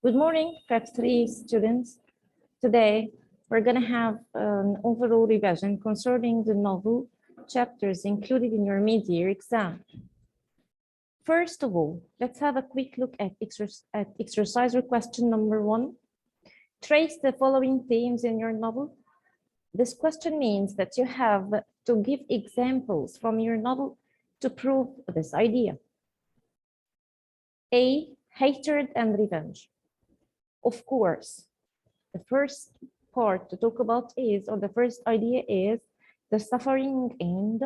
Good morning, Prep 3 students. Today, we're going to have an overall revision concerning the novel chapters included in your mid-year exam. First of all, let's have a quick look at exercise or question number 1. Trace the following themes in your novel. This question means that you have to give examples from your novel to prove this idea. A, hatred and revenge. Of course, the first part to talk about is, or the first idea is, the suffering and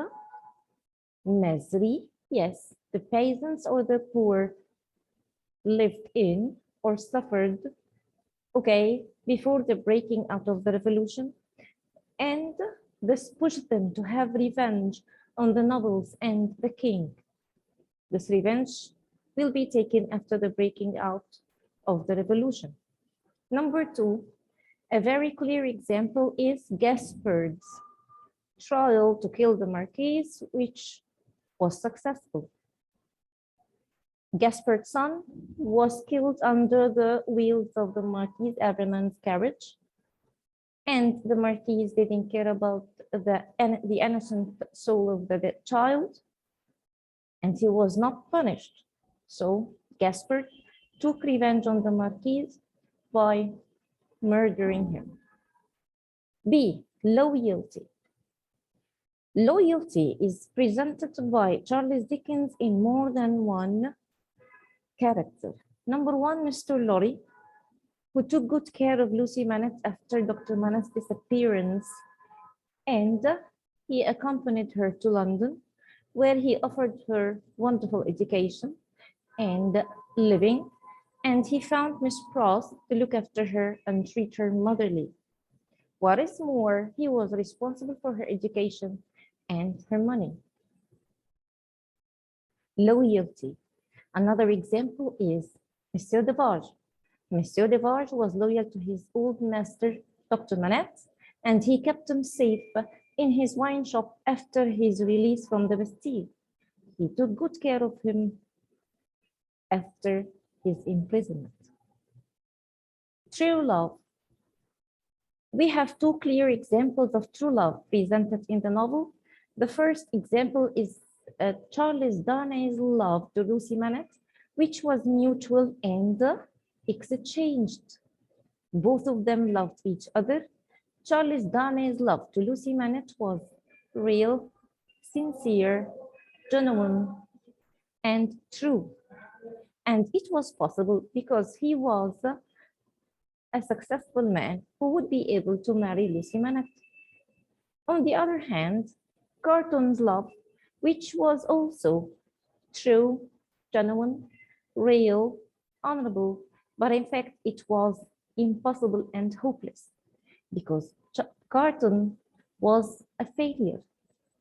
misery. Yes, the peasants or the poor lived in or suffered, okay, before the breaking out of the revolution. And this pushed them to have revenge on the nobles and the king. This revenge will be taken after the breaking out of the revolution. Number 2, a very clear example is Gaspard's trial to kill the Marquis, which was successful. Gaspard's son was killed under the wheels of the Marquis Everman's carriage, and the Marquis didn't care about the innocent soul of the dead child, and he was not punished. So Gaspard took revenge on the Marquis by murdering him. B, loyalty. Loyalty is presented by Charles Dickens in more than one character. Number 1, Mr. Lorry, who took good care of Lucy Manette after Dr. Manette's disappearance, and he accompanied her to London, where he offered her wonderful education and living, and he found Miss Pross to look after her and treat her motherly. What is more, he was responsible for her education and her money. Loyalty. Another example is Monsieur Devarge. Monsieur Devarge was loyal to his old master, Dr. Manette, and he kept him safe in his wine shop after his release from the Bastille. He took good care of him after his imprisonment. True love. We have 2 clear examples of true love presented in the novel. The first example is Charles Darnay's love to Lucy Manette, which was mutual and exchanged. Both of them loved each other. Charles Darnay's love to Lucy Manette was real, sincere, genuine, and true. And it was possible because he was a successful man who would be able to marry Lucy Manette. On the other hand, Carton's love, which was also true, genuine, real, honorable, but in fact it was impossible and hopeless because Carton was a failure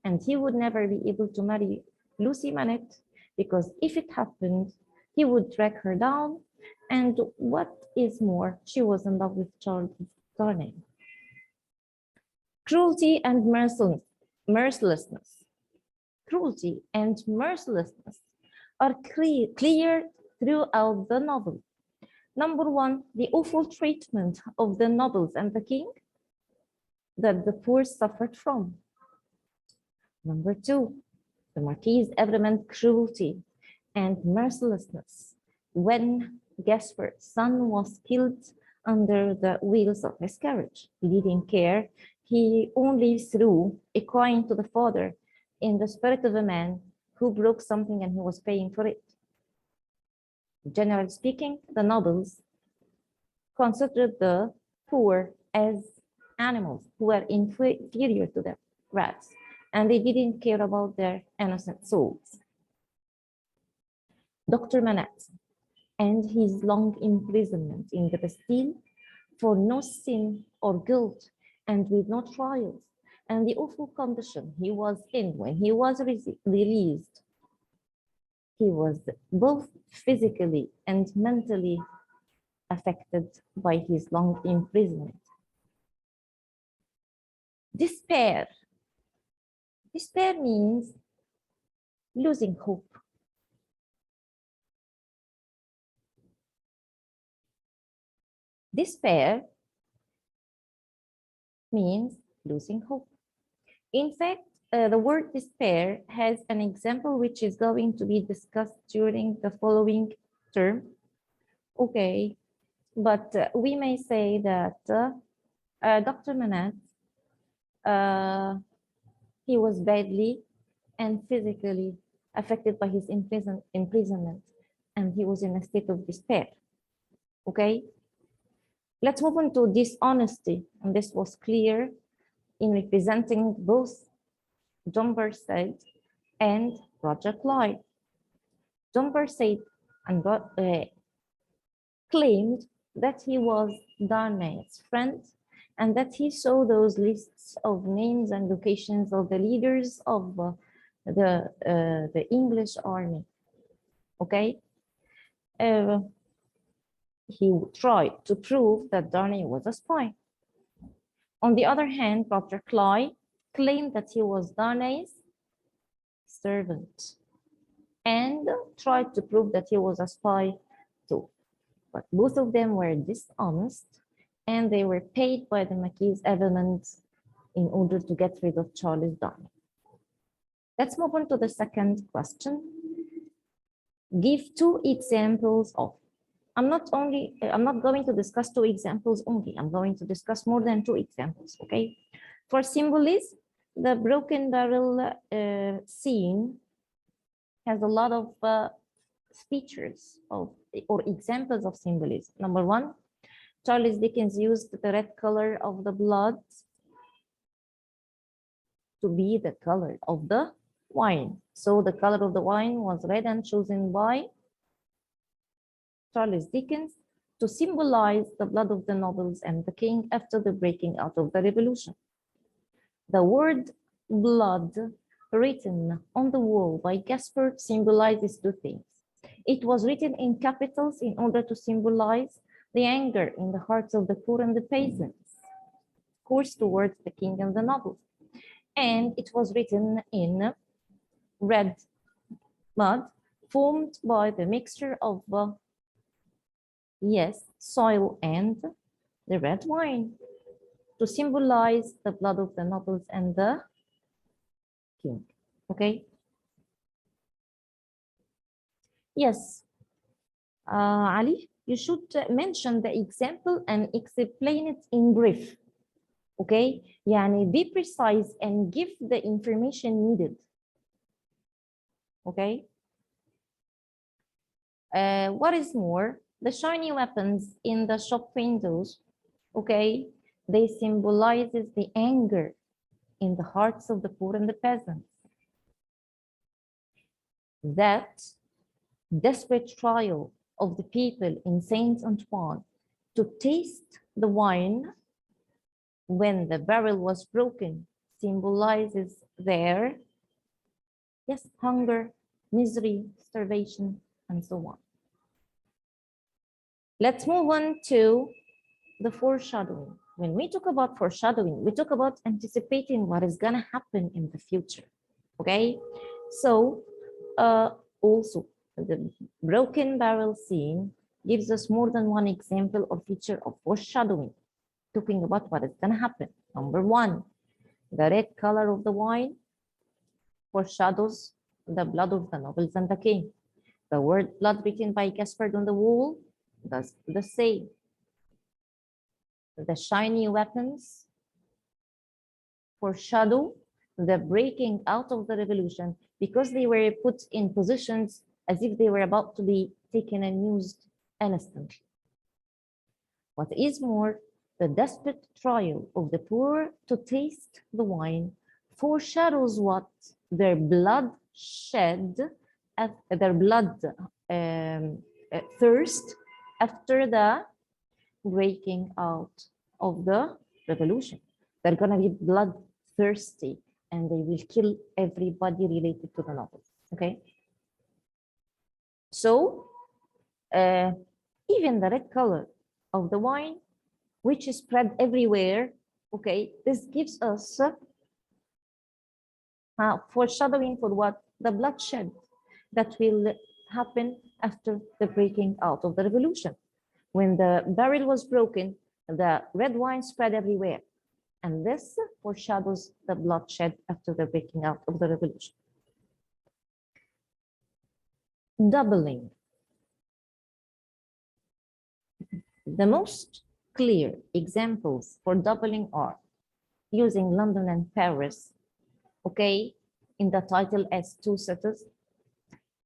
and he would never be able to marry Lucy Manette because if it happened, he would drag her down, and what is more, she was in love with Charles Darnay. Cruelty and mercilessness. Cruelty and mercilessness are clear throughout the novel. Number 1, the awful treatment of the nobles and the king that the poor suffered from. Number 2, the Marquis Everman's cruelty and mercilessness when Gaspard's son was killed under the wheels of his carriage. He didn't care. He only threw a coin to the father in the spirit of a man who broke something and he was paying for it. Generally speaking, the nobles considered the poor as animals who were inferior to the rats, and they didn't care about their innocent souls. Dr. Manette and his long imprisonment in the Bastille for no sin or guilt and with no trials, and the awful condition he was in when he was released. He was both physically and mentally affected by his long imprisonment. Despair. Despair means losing hope. Despair means losing hope. In fact, the word despair has an example which is going to be discussed during the following term. Okay, but we may say that Dr. Manat, he was badly and physically affected by his imprisonment, and he was in a state of despair. Okay, let's move on to dishonesty, and this was clear in representing both John Bursaid and Roger Clyde. John Bursaid and claimed that he was Darnay's friend and that he saw those lists of names and locations of the leaders of the English army. Okay, he tried to prove that Darnay was a spy. On the other hand, Roger Clyde claimed that he was Darnay's servant and tried to prove that he was a spy too. But both of them were dishonest and they were paid by the Maquis Evelyn in order to get rid of Charles Darnay. Let's move on to the second question. Give two examples of. I'm not going to discuss two examples only. I'm going to discuss more than two examples, okay? For symbolism, the broken barrel scene has a lot of features of or examples of symbolism. Number one, Charles Dickens used the red color of the blood to be the color of the wine. So the color of the wine was red and chosen by Charles Dickens to symbolize the blood of the nobles and the king after the breaking out of the revolution. The word blood written on the wall by Gaspard symbolizes two things. It was written in capitals in order to symbolize the anger in the hearts of the poor and the peasants, of course, towards the king and the nobles. And it was written in red mud formed by the mixture of soil and the red wine to symbolize the blood of the nobles and the king. Okay. Yes, Ali, you should mention the example and explain it in brief. Okay, يعني be precise and give the information needed. Okay. What is more, the shiny weapons in the shop windows, okay, they symbolizes the anger in the hearts of the poor and the peasants. That desperate trial of the people in Saint Antoine to taste the wine when the barrel was broken symbolizes their, hunger, misery, starvation, and so on. Let's move on to the foreshadowing. When we talk about foreshadowing, we talk about anticipating what is going to happen in the future. Okay, so also the broken barrel scene gives us more than one example or feature of foreshadowing, talking about what is going to happen. Number one, the red color of the wine foreshadows the blood of the nobles and the king. The word blood written by Gaspard on the wall does the same. The shiny weapons foreshadow the breaking out of the revolution because they were put in positions as if they were about to be taken and used instantly. What is more, the desperate trial of the poor to taste the wine foreshadows what their blood shed, their blood thirst after the breaking out of the revolution. They're going to be bloodthirsty and they will kill everybody related to the novel. Okay. So even the red color of the wine, which is spread everywhere, okay, this gives us foreshadowing for what? The bloodshed that will happen after the breaking out of the revolution. When the barrel was broken, the red wine spread everywhere. And this foreshadows the bloodshed after the breaking out of the revolution. Doubling. The most clear examples for doubling are using London and Paris, okay, in the title as two cities,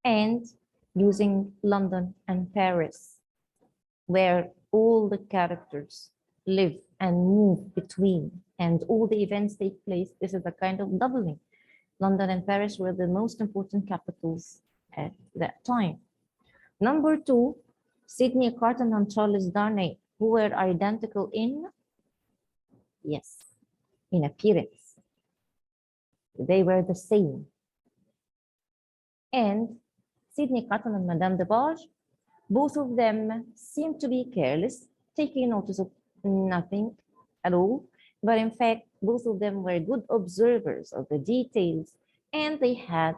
and using London and Paris, where all the characters live and move between and all the events take place. This is a kind of doubling. London and Paris were the most important capitals at that time. Number two, Sydney Carton and Charles Darnay, who were identical in, yes, in appearance. They were the same. And Sydney Carton and Madame de Barge, both of them seemed to be careless, taking notice of nothing at all. But in fact, both of them were good observers of the details, and they had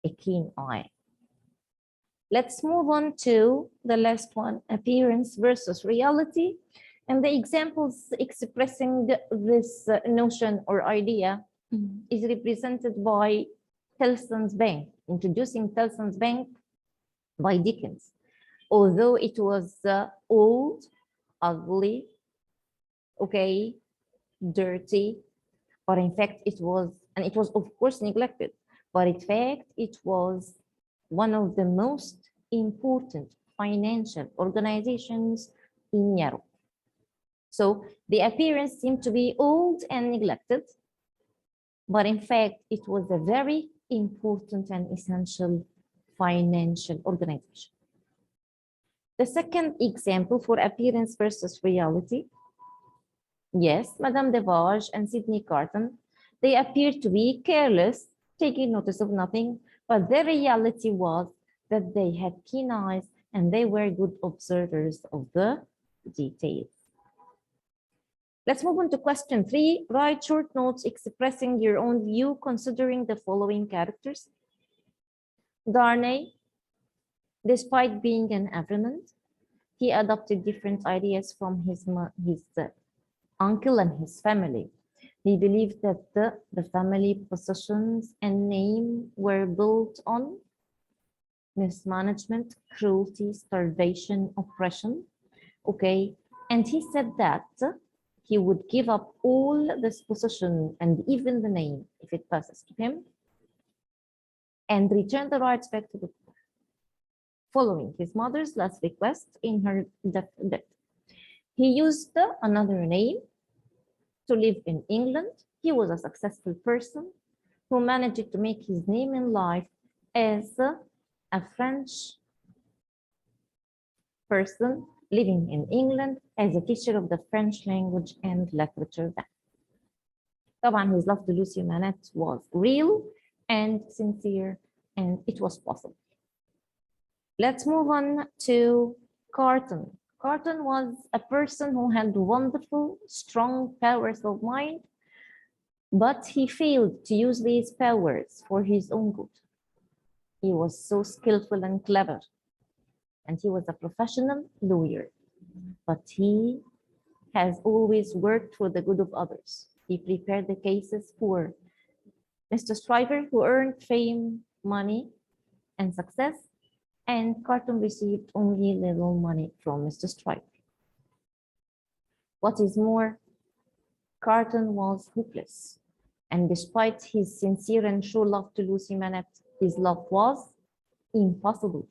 a keen eye. Let's move on to the last one, appearance versus reality. And the examples expressing this notion or idea is represented by Tellson's Bank, introducing Tellson's Bank by Dickens. Although it was old, ugly, okay, dirty, but in fact it was, and it was of course neglected, but in fact it was one of the most important financial organizations in Europe. So the appearance seemed to be old and neglected, but in fact it was a very important and essential financial organization. The second example for appearance versus reality, yes, Madame de Barge and Sydney Carton, they appeared to be careless, taking notice of nothing, but the reality was that they had keen eyes and they were good observers of the details. Let's move on to question 3. Write short notes expressing your own view considering the following characters. Darnay, despite being an everyman, he adopted different ideas from his uncle and his family. He believed that the family possessions and name were built on mismanagement, cruelty, starvation, oppression. Okay, and he said that he would give up all this possession and even the name if it passes to him and return the rights back to the poor, following his mother's last request in her death. He used another name to live in England. He was a successful person who managed to make his name in life as a French person living in England as a teacher of the French language and literature. طبعا his love to Lucy Manette was real and sincere, and it was possible. Let's move on to Carton. Carton was a person who had wonderful, strong powers of mind, but he failed to use these powers for his own good. He was so skillful and clever, and he was a professional lawyer, but he has always worked for the good of others. He prepared the cases for Mr. Stryver, who earned fame, money, and success, and Carton received only little money from Mr. Stryver. What is more, Carton was hopeless, and despite his sincere and true love to Lucy Manette, his love was impossible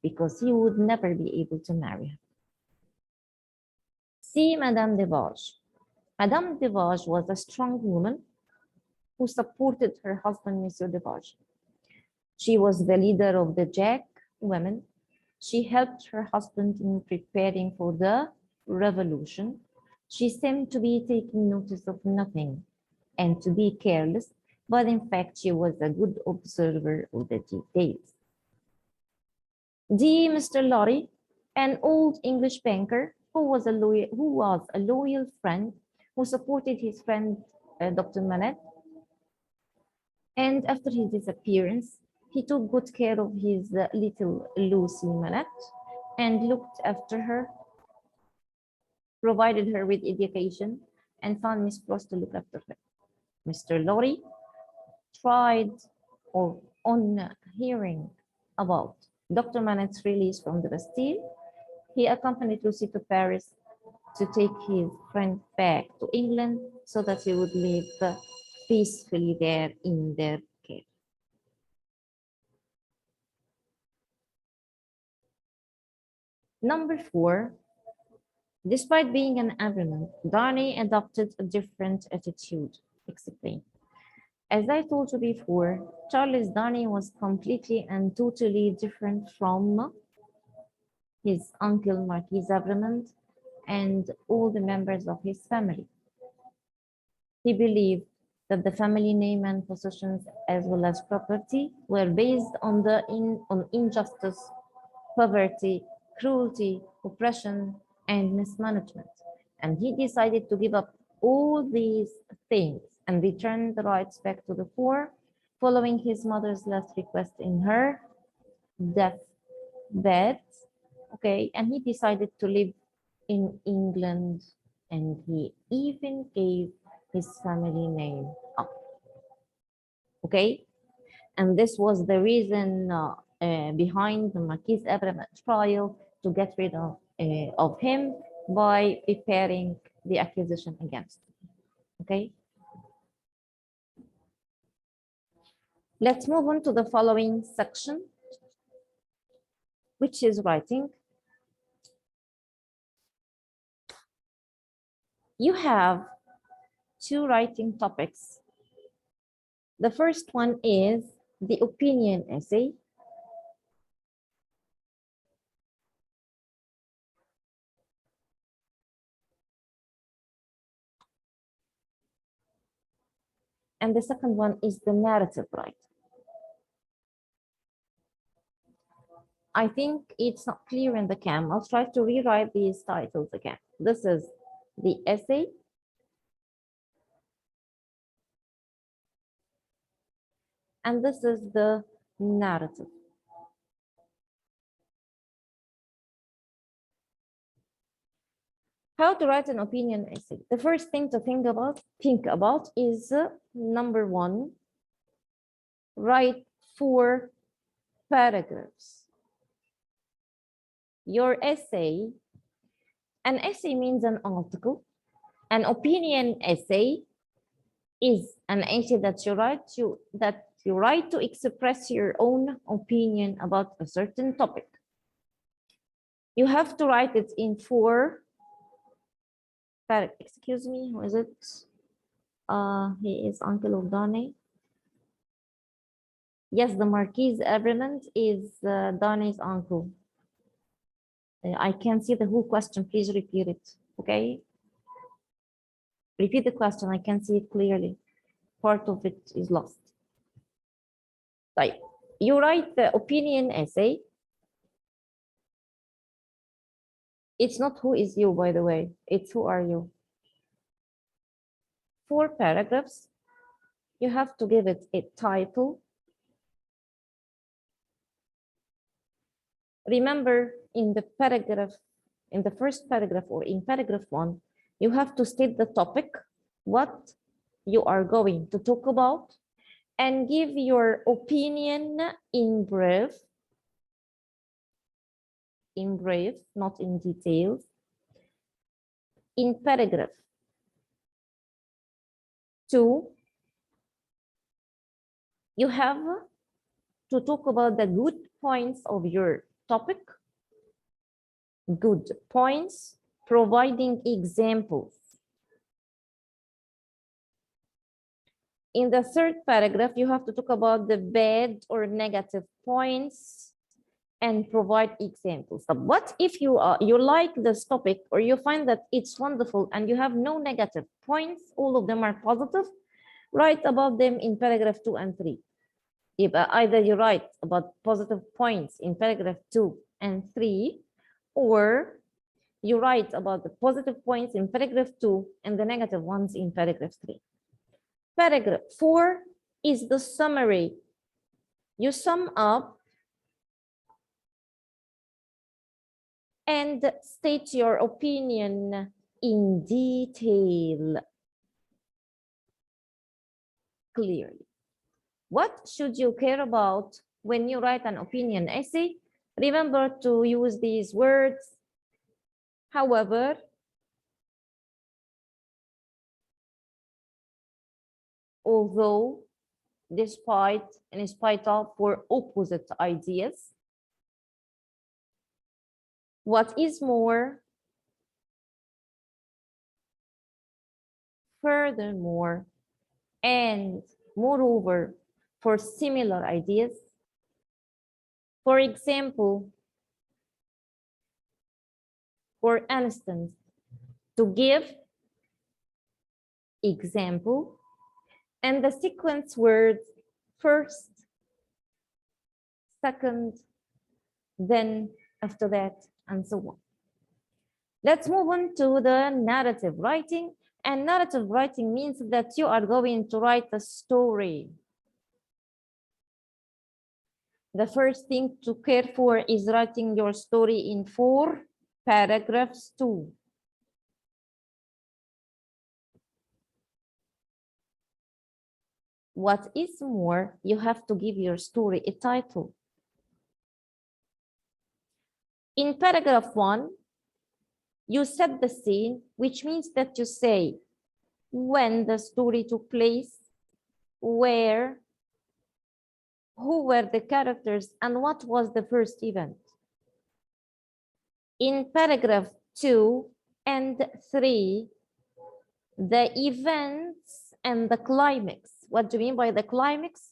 because he would never be able to marry her. See Madame de Barge. Madame de Barge was a strong woman who supported her husband, Monsieur de Barge. She was the leader of the Jack women. She helped her husband in preparing for the revolution. She seemed to be taking notice of nothing and to be careless, but in fact, she was a good observer of the details. D. Mr. Lorry, an old English banker who was a loyal friend who supported his friend Dr. Manette. And after his disappearance, he took good care of his little Lucy Manette and looked after her, provided her with education, and found Miss Frost to look after her. Mr. Lorry tried, or on hearing about Dr. Manet's release from the Bastille, he accompanied Lucy to Paris to take his friend back to England so that he would live peacefully there in their care. Number 4, despite being an Averman, Darnay adopted a different attitude. Explain. As I told you before, Charles Darnay was completely and totally different from his uncle Marquis Averman and all the members of his family. He believed that the family name and possessions as well as property were based on injustice, poverty, cruelty, oppression, and mismanagement. And he decided to give up all these things and return the rights back to the poor, following his mother's last request in her deathbed. Okay, and he decided to live in England, and he even gave his family name up. Okay, and this was the reason behind the Marquis Abraham trial, to get rid of him by preparing the accusation against him. Okay, let's move on to the following section, which is writing. You have 2 writing topics. The first one is the opinion essay. And the second one is the narrative writing. I think it's not clear in the cam. I'll try to rewrite these titles again. This is the essay. And this is the narrative. How to write an opinion essay? The first thing to think about is number 1, write 4 paragraphs. Your essay, an essay means an article. An opinion essay is an essay that you write to express your own opinion about a certain topic. You have to write it in 4 paragraphs. Excuse me, who is it? He is uncle of Darnay. Yes, the Marquis Abraham is Darnay's uncle. I can't see the whole question. Please repeat it. Okay. Repeat the question. I can't see it clearly. Part of it is lost. Right. You write the opinion essay. It's not who is you, by the way. It's who are you. 4 paragraphs. You have to give it a title. Remember, in the paragraph, in the first paragraph or in paragraph 1, you have to state the topic, what you are going to talk about, and give your opinion in brief, not in details. In paragraph 2, you have to talk about the good points of your topic, good points, providing examples. In the 3rd paragraph, you have to talk about the bad or negative points and provide examples. But what if you like this topic, or you find that it's wonderful and you have no negative points, all of them are positive, write about them in paragraph 2 and 3. If either you write about positive points in paragraph 2 and 3, or you write about the positive points in paragraph 2 and the negative ones in paragraph 3. Paragraph 4 is the summary. You sum up and state your opinion in detail, clearly. What should you care about when you write an opinion essay? Remember to use these words. However, although, despite, in spite of, for opposite ideas. What is more, furthermore, and moreover, for similar ideas. For example, for instance, to give example, and the sequence words first, second, then after that, and so on. Let's move on to the narrative writing. And narrative writing means that you are going to write a story. The first thing to care for is writing your story in 4 paragraphs too. What is more, you have to give your story a title. In paragraph 1, you set the scene, which means that you say when the story took place, where, who were the characters, and what was the first event. In paragraph 2 and 3, the events and the climax. What do you mean by the climax?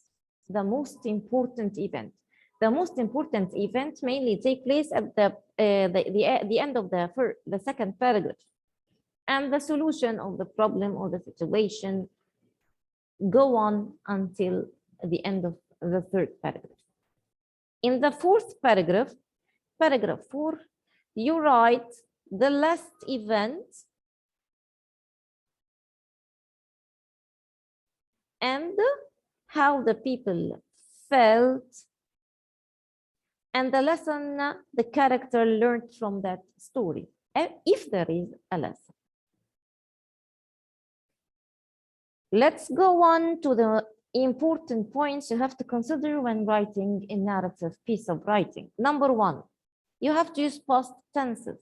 The most important event. The most important event mainly take place at the end of the second paragraph. And the solution of the problem or the situation go on until the end of the 3rd paragraph. In the 4th paragraph, paragraph 4, you write the last event and how the people felt and the lesson the character learned from that story, if there is a lesson. Let's go on to the important points you have to consider when writing a narrative piece of writing. Number 1, you have to use past tenses.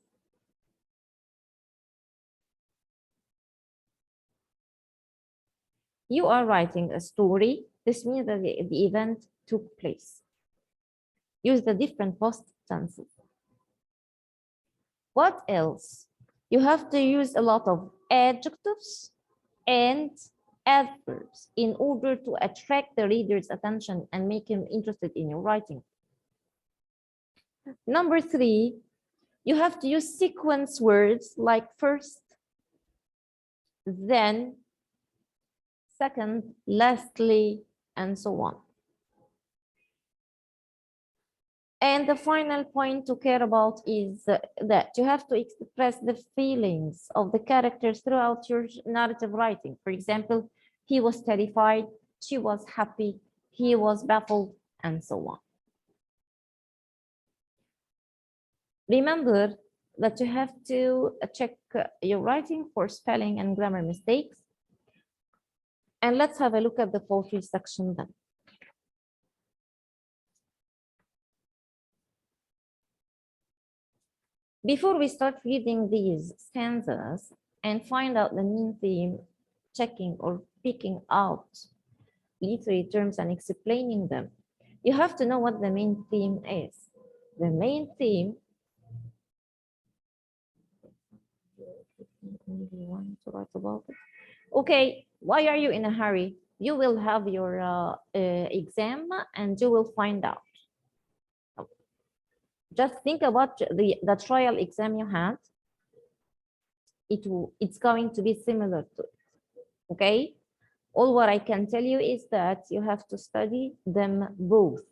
You are writing a story. This means that the event took place. Use the different past tenses. What else? You have to use a lot of adjectives and adverbs in order to attract the reader's attention and make him interested in your writing. Number 3, you have to use sequence words like first, then, second, lastly, and so on. And the final point to care about is that you have to express the feelings of the characters throughout your narrative writing. For example, he was terrified, she was happy, he was baffled, and so on. Remember that you have to check your writing for spelling and grammar mistakes. And let's have a look at the poetry section then. Before we start reading these stanzas and find out the main theme, checking or picking out literary terms and explaining them, you have to know what the main theme is. The main theme Okay, why are you in a hurry? You will have your exam and you will find out. Just think about the trial exam you had. It's going to be similar to it, okay? All what I can tell you is that you have to study them both,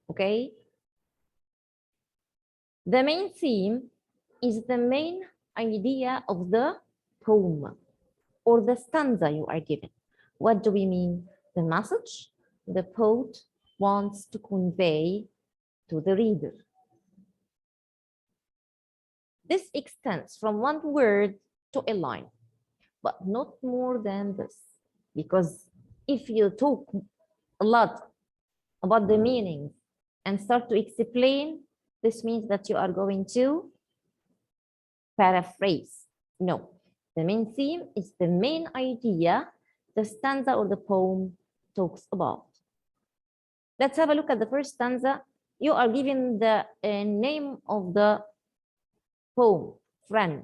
okay? The main theme is the main idea of the poem or the stanza you are given. What do we mean? The message the poet wants to convey to the reader. This extends from one word to a line, but not more than this. Because if you talk a lot about the meaning and start to explain, this means that you are going to paraphrase. No, the main theme is the main idea the stanza or the poem talks about. Let's have a look at the first stanza. You are given the name of the poem, friend.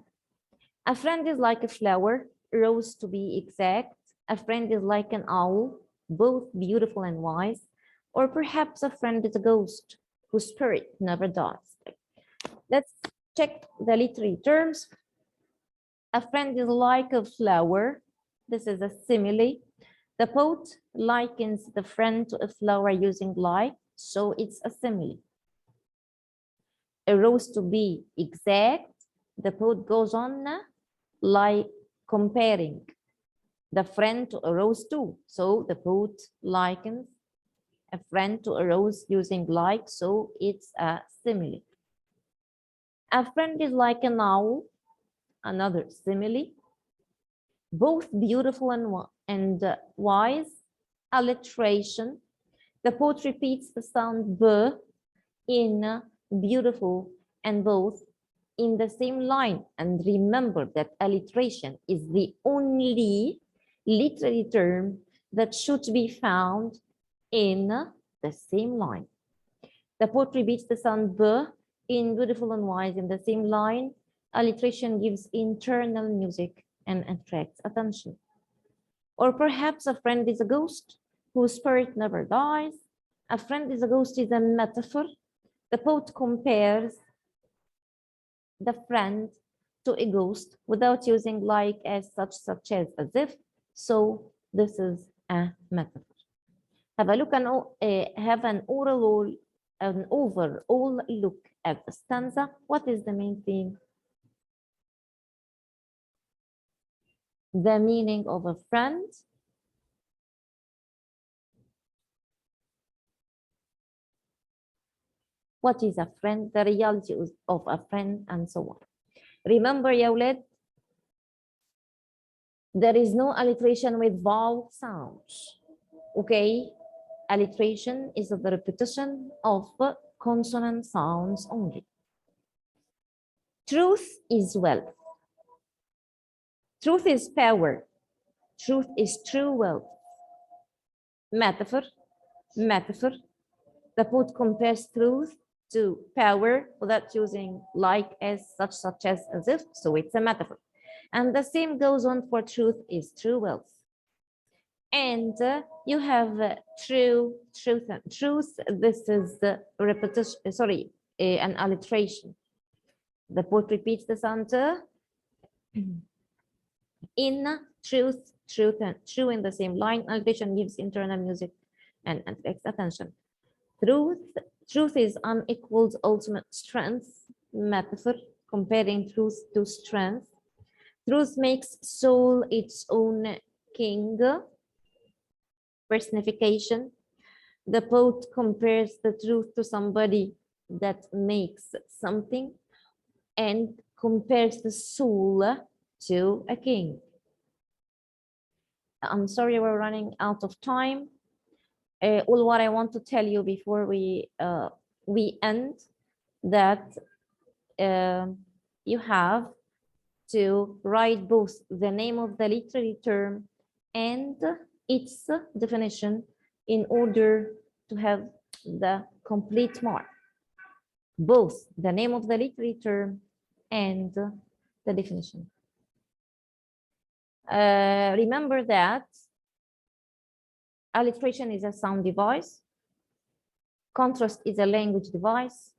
A friend is like a flower, rose to be exact. A friend is like an owl, both beautiful and wise. Or perhaps a friend is a ghost whose spirit never dies. Let's check the literary terms. A friend is like a flower. This is a simile. The poet likens the friend to a flower using like, so it's a simile. A rose to be exact, the poet goes on like comparing the friend to a rose too. So the poet likens a friend to a rose using like, so it's a simile. A friend is like an owl, another simile. Both beautiful and wise. Alliteration. The poet repeats the sound b in beautiful and both in the same line. And remember that alliteration is the only literary term that should be found in the same line. The poet repeats the sound b in beautiful and wise in the same line. Alliteration gives internal music and attracts attention. Or perhaps a friend is a ghost whose spirit never dies. A friend is a ghost is a metaphor. The poet compares the friend to a ghost without using like as such as if. So this is a metaphor. Have a look and have an overall look at the stanza. What is the main theme? The meaning of a friend. What is a friend? The reality of a friend and so on. Remember, يا ولاد, there is no alliteration with vowel sounds. Okay, alliteration is the repetition of consonant sounds only. Truth is wealth. Truth is power. Truth is true wealth. Metaphor. The poet compares truth to power without using like as such as if, so it's a metaphor. And the same goes on for truth is true wealth. And you have truth. This is the repetition, an alliteration. The poet repeats the sound in truth, and true in the same line. Alliteration gives internal music and attracts attention. Truth is unequaled ultimate strength. Metaphor, comparing truth to strength. Truth makes soul its own king. Personification. The poet compares the truth to somebody that makes something and compares the soul to a king. I'm sorry, we're running out of time. All what I want to tell you before we end, that you have to write both the name of the literary term and its definition in order to have the complete mark. Both the name of the literary term and the definition. Remember that alliteration is a sound device. Contrast is a language device.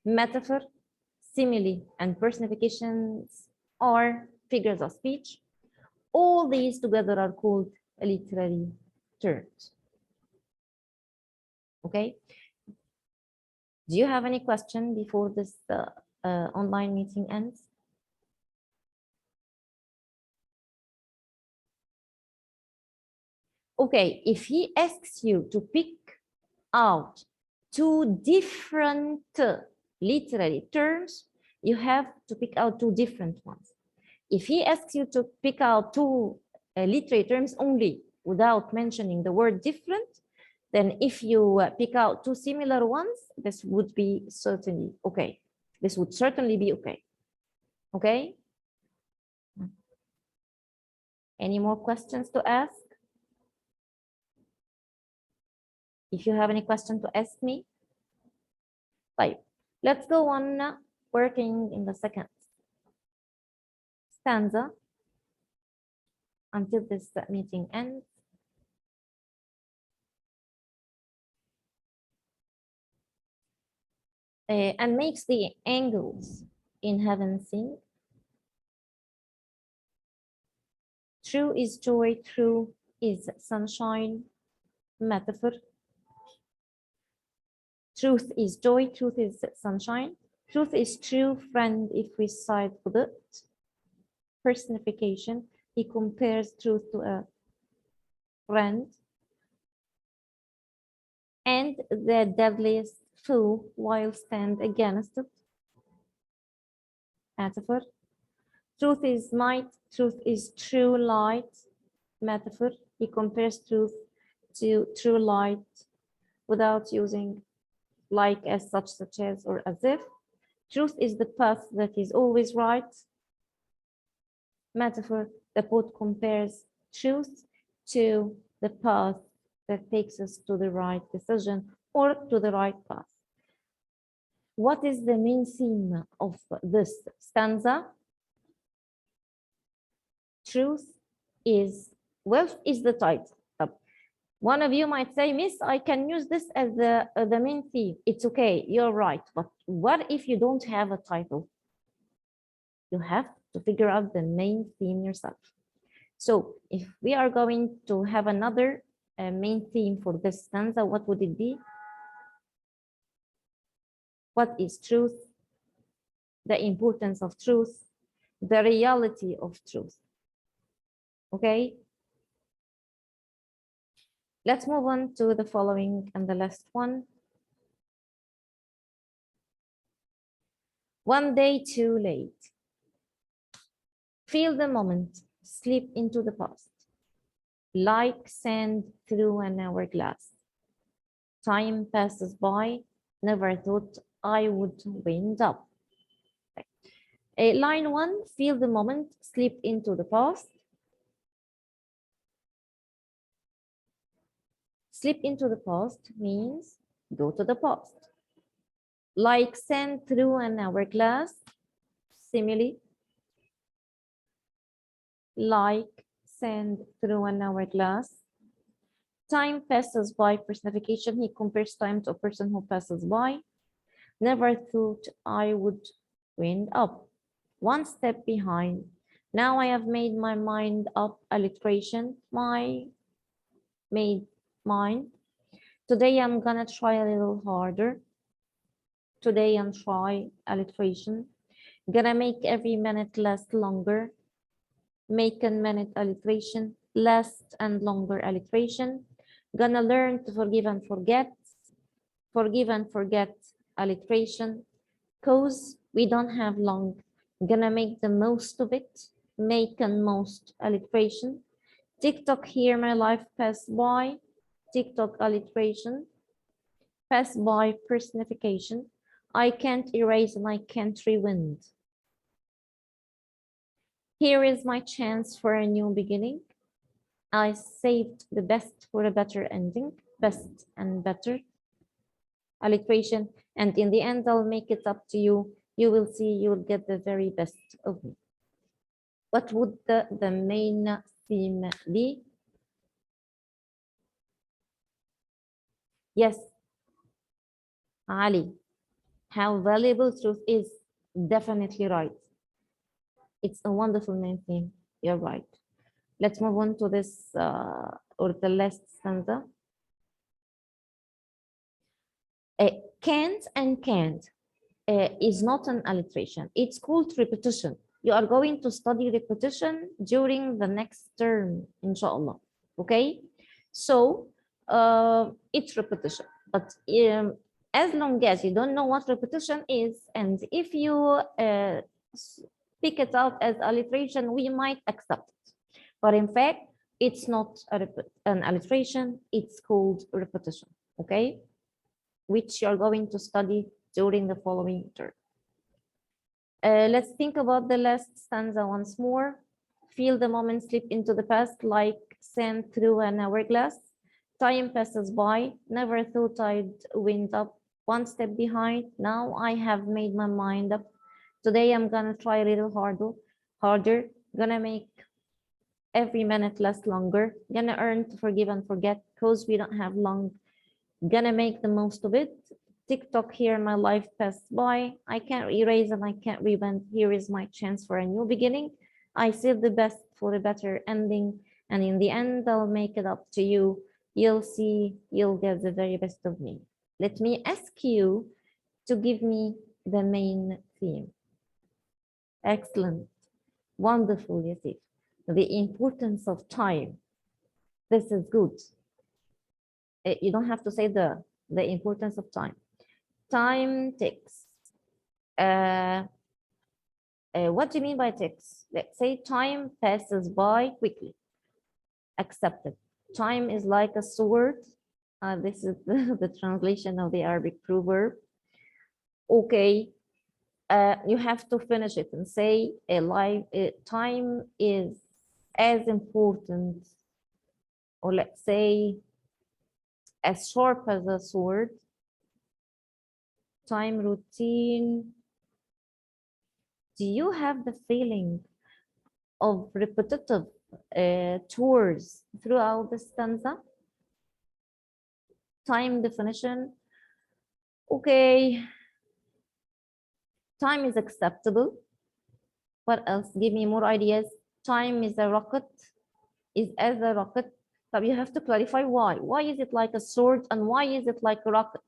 Metaphor, simile, and personifications are figures of speech. All these together are called literary terms. Okay. Do you have any question before this online meeting ends? Okay, if he asks you to pick out two different literary terms, you have to pick out two different ones. If he asks you to pick out two literary terms only without mentioning the word different, then if you pick out two similar ones, this would be certainly okay. This would certainly be okay. Okay? Any more questions to ask? If you have any question to ask me. Right. Let's go on working in the second stanza until this meeting ends. And makes the angels in heaven sing. True is joy, true is sunshine, metaphor. Truth is joy, truth is sunshine. Truth is true friend if we side with it. Personification, he compares truth to a friend. And the deadliest foe while stand against it. Metaphor. Truth is might, truth is true light. Metaphor, he compares truth to true light without using like as such as, or as if. Truth is the path that is always right. Metaphor, the poet compares truth to the path that takes us to the right decision or to the right path. What is the main theme of this stanza? Truth is, wealth is the title. One of you might say, Miss, I can use this as the main theme. It's okay, you're right. But what if you don't have a title? You have to figure out the main theme yourself. So if we are going to have another main theme for this stanza, what would it be? What is truth? The importance of truth, the reality of truth. Okay? Let's move on to the following and the last one. One day too late. Feel the moment, slip into the past. Like sand through an hourglass. Time passes by, never thought I would wind up. Line 1, feel the moment, slip into the past. Slip into the past means go to the past. Like sand through an hourglass, simile. Like sand through an hourglass. Time passes by, personification, he compares time to a person who passes by. Never thought I would wind up. One step behind. Now I have made my mind up, alliteration, made mind. Today I'm gonna try a little harder. Today I'm try alliteration. Gonna make every minute last longer. Make a minute alliteration, last and longer alliteration. Gonna learn to forgive and forget. Forgive and forget alliteration. Cause we don't have long. Gonna make the most of it. Make and most alliteration. TikTok, here my life pass by. TikTok alliteration. Pass by, personification. I can't erase and I can't rewind. Here is my chance for a new beginning. I saved the best for a better ending. Best and better. Alliteration. And in the end, I'll make it up to you. You will see, you'll get the very best of me. What would the main theme be? Yes, Ali, how valuable truth is. Definitely right. It's a wonderful main theme. You're right. Let's move on to this or the last stanza. Can't and can't is not an alliteration. It's called repetition. You are going to study repetition during the next term, inshallah. Okay? So it's repetition. But as long as you don't know what repetition is, and if you pick it out as alliteration, we might accept it. But in fact, it's not an alliteration, it's called repetition, okay? Which you're going to study during the following term. Let's think about the last stanza once more. Feel the moment slip into the past like sand through an hourglass. Time passes by, never thought I'd wind up one step behind. Now I have made my mind up. Today I'm gonna try a little harder, gonna make every minute last longer, gonna earn to forgive and forget, cause we don't have long, gonna make the most of it. TikTok here, my life passed by. I can't erase and I can't revent. Here is my chance for a new beginning. I saved the best for a better ending, and in the end, I'll make it up to you. You'll see, you'll get the very best of me. Let me ask you to give me the main theme. Excellent. Wonderful, Yasif. The importance of time. This is good. You don't have to say the importance of time. Time ticks. What do you mean by ticks? Let's say time passes by quickly. Accepted. Time is like a sword. This is the translation of the Arabic proverb. Okay, you have to finish it and say time is as important, or let's say as sharp as a sword. Time routine. Do you have the feeling of repetitive tours throughout the stanza? Time definition. Okay. Time is acceptable. What else? Give me more ideas. Time is a rocket. Is as a rocket. But you have to clarify why. Why is it like a sword and why is it like a rocket?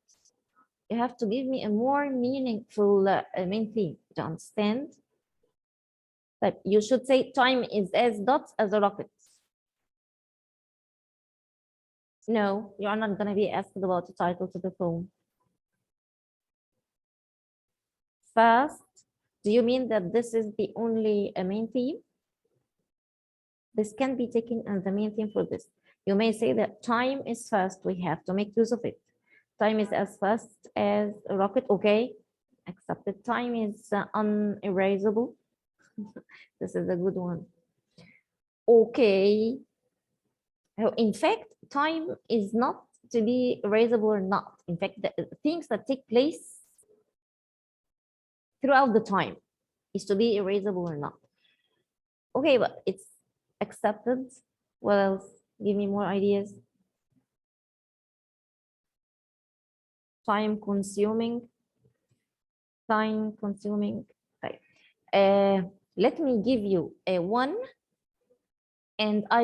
You have to give me a more meaningful main theme to understand. But you should say time is as dots as a rocket. No, you are not going to be asked about the title to the poem. Fast. Do you mean that this is the only main theme? This can be taken as the main theme for this. You may say that time is fast. We have to make use of it. Time is as fast as a rocket. Okay, accepted. Time is unerasable. This is a good one. Okay. In fact, time is not to be erasable or not. In fact, the things that take place throughout the time is to be erasable or not. Okay, but it's accepted. What else? Give me more ideas. Time consuming. Time consuming. Right. Let me give you a one, and I